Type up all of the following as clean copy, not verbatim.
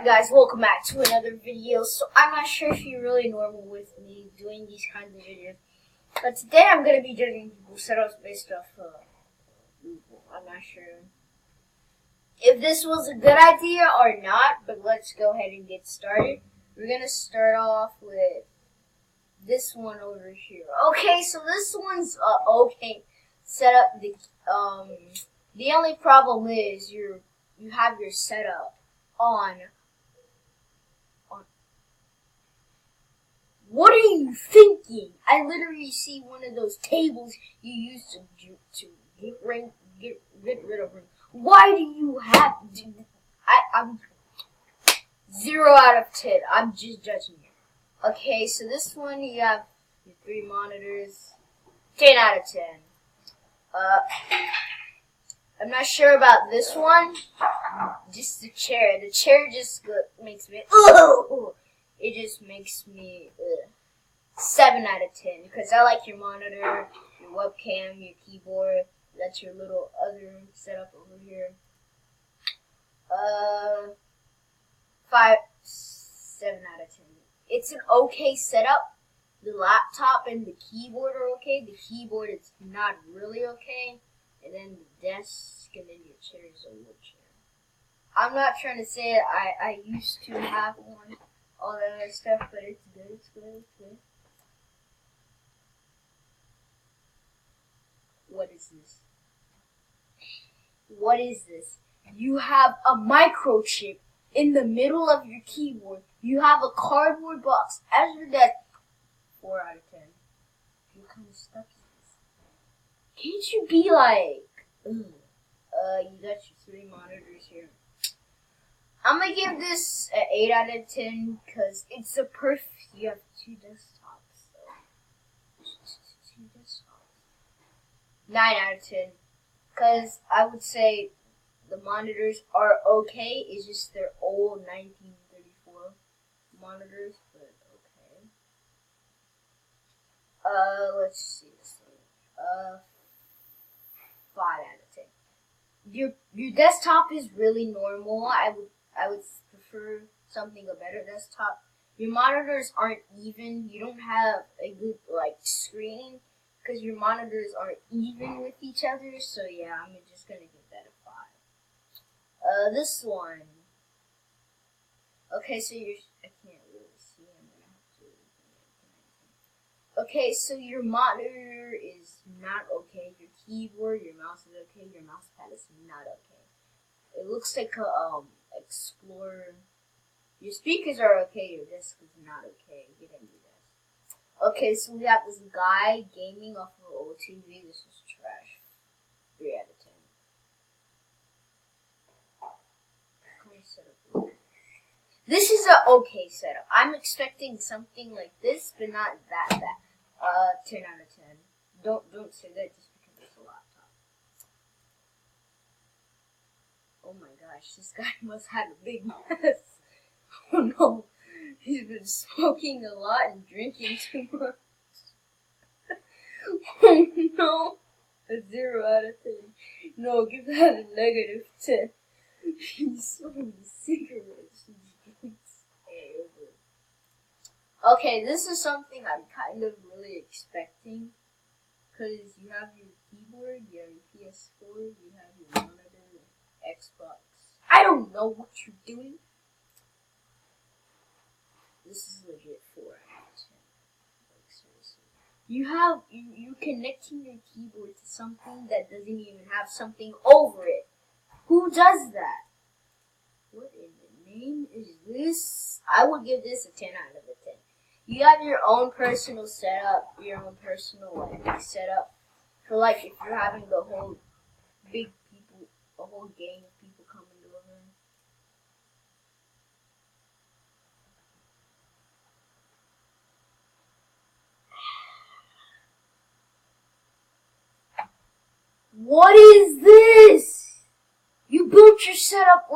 guys, welcome back to another video. So I'm not sure if you're really normal with me doing these kinds of videos, but today I'm going to be judging people's setups based off Google. I'm not sure if this was a good idea or not, but let's go ahead and get started. We're going to start off with this one over here. Okay, so this one's okay setup. The only problem is you have your setup on. What are you thinking? I literally see one of those tables you used to get rid of ring. Why do you have? I'm 0 out of 10. I'm just judging you. Okay, so this one you have your 3 monitors. 10 out of 10. I'm not sure about this one. Just the chair. The chair just makes me. It just makes me 7 out of 10 because I like your monitor, your webcam, your keyboard. That's your little other setup over here. 7 out of 10. It's an okay setup. The laptop and the keyboard are okay. The keyboard is not really okay. And then the desk and then your chair is a wood chair. I'm not trying to say it. I used to have one, all that other stuff, but it's good, it's good, it's good. What is this? What is this? You have a microchip in the middle of your keyboard. You have a cardboard box as your desk. 4 out of 10. What kind of stuff is this? Can't you be like, you got your 3 monitors here. I'm gonna give this an 8 out of 10 because it's a perfect. You have 2 desktops, so 2 desktops. 9 out of 10 because I would say the monitors are okay. It's just they're old 1934 monitors, but okay. Let's see this one. 5 out of 10. Your desktop is really normal. I would prefer something a better desktop. Your monitors aren't even. You don't have a good screen because your monitors aren't even with each other. So yeah, I'm just gonna give that a 5. This one. Okay, so I can't really see. I'm gonna have to. Okay, so your monitor is not okay. Your keyboard, your mouse is okay. Your mouse pad is not okay. It looks like a Explorer. Your speakers are okay. Your desk is not okay. Get into this. Okay, so we have this guy gaming off of an old TV. This is trash. 3 out of 10. This is an okay setup. I'm expecting something like this, but not that bad. 10 out of 10. Don't say that just because it's a laptop. Oh my gosh, this guy must have a big mess. Oh no, he's been smoking a lot and drinking too much. Oh no, a 0 out of 10. No, give that a negative 10. He's smoking cigarettes and drinks. Okay, this is something I'm kind of really expecting. Because you have your keyboard, you have your PS4, you have your monitor, Xbox. I don't know what you're doing. This is legit 4 out of 10. Like, seriously. You're connecting your keyboard to something that doesn't even have something over it. Who does that? What in the name is this? I would give this a 10 out of a 10. You have your own personal setup, your own personal setup for if you're having the whole big people, a whole gang of people coming over. What is this? You built your setup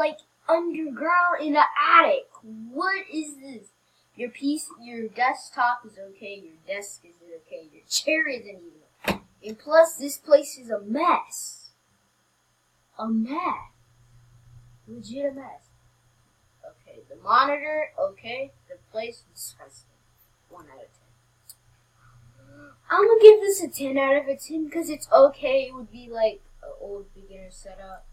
underground in an attic. What is this? Your desktop is okay, your desk isn't okay, your chair isn't even. And plus, this place is a mess. A mess. Legit a mess. Okay, the monitor, okay. The place, disgusting. 1 out of 10. I'm gonna give this a 10 out of a 10 because it's okay. It would be like an old beginner setup.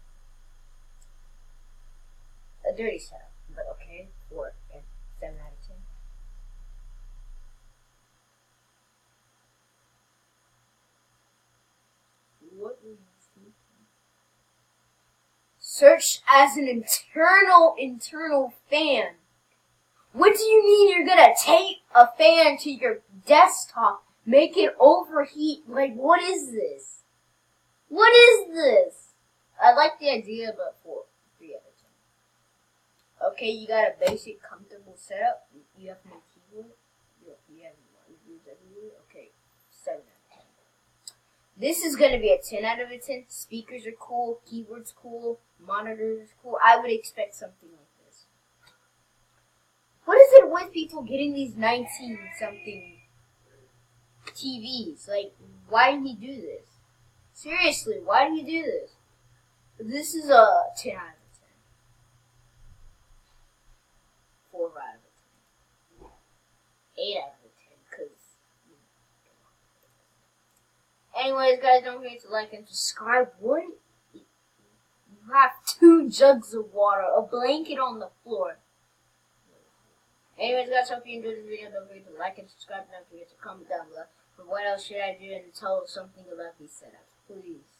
A dirty setup, but okay. 4 and 7 out of 10. What were you thinking? Search as an internal fan. What do you mean you're gonna tape a fan to your desktop, make it overheat? Like, what is this? What is this? I like the idea, but 3 out of 10. Okay, you got a basic, comfortable setup. You have no keyboard. You have monitors everywhere. Okay, 7 out of 10. This is gonna be a 10 out of a 10. Speakers are cool, keyboard's cool, monitors is cool. I would expect something like this. What is it with people getting these 19-something TVs? Like, why did he do this? Seriously, why did he do this? This is a 10 out of a 10. 4 out of a 10. 8 out of a 10, because... Anyways, guys, don't forget to like and subscribe. What? You have 2 jugs of water, a blanket on the floor. Anyways, guys, hope you enjoyed this video. Don't forget to like and subscribe. Don't forget to comment down below. But what else should I do and tell something about these setups, please?